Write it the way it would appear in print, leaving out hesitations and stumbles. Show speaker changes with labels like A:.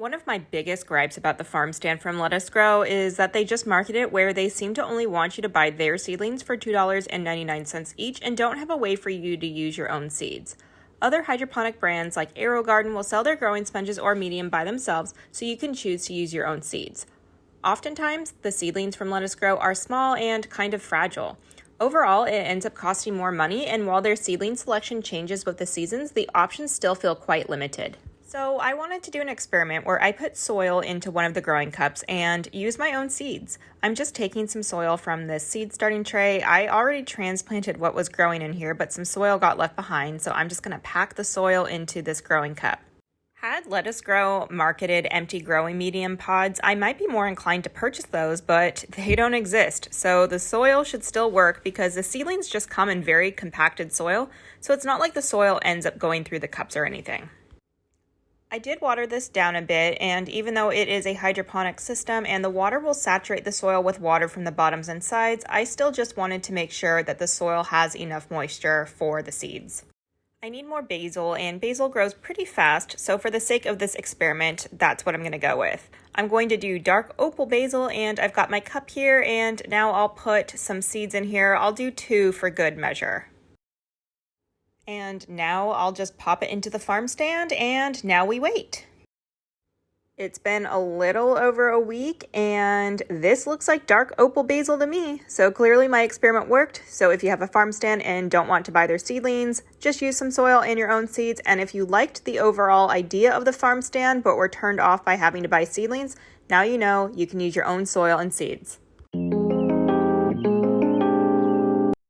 A: One of my biggest gripes about the farm stand from Lettuce Grow is that they just market it where they seem to only want you to buy their seedlings for $2.99 each and don't have a way for you to use your own seeds. Other hydroponic brands like Arrow Garden will sell their growing sponges or medium by themselves, so you can choose to use your own seeds. Oftentimes, the seedlings from Lettuce Grow are small and kind of fragile. Overall, it ends up costing more money, and while their seedling selection changes with the seasons, the options still feel quite limited. So I wanted to do an experiment where I put soil into one of the growing cups and use my own seeds. I'm just taking some soil from this seed starting tray. I already transplanted what was growing in here, but some soil got left behind, so I'm just going to pack the soil into this growing cup. Had Lettuce Grow marketed empty growing medium pods, I might be more inclined to purchase those, but they don't exist. So the soil should still work because the seedlings just come in very compacted soil, so it's not like the soil ends up going through the cups or anything. I did water this down a bit, and even though it is a hydroponic system and the water will saturate the soil with water from the bottoms and sides, I still just wanted to make sure that the soil has enough moisture for the seeds. I need more basil, and basil grows pretty fast, so for the sake of this experiment, that's what I'm going to go with. I'm going to do dark opal basil, and I've got my cup here, and now I'll put some seeds in here. I'll do 2 for good measure. And now I'll just pop it into the farm stand, and now we wait. It's been a little over a week, and this looks like dark opal basil to me. So clearly my experiment worked. So if you have a farm stand and don't want to buy their seedlings, just use some soil and your own seeds. And if you liked the overall idea of the farm stand, but were turned off by having to buy seedlings, now you know you can use your own soil and seeds.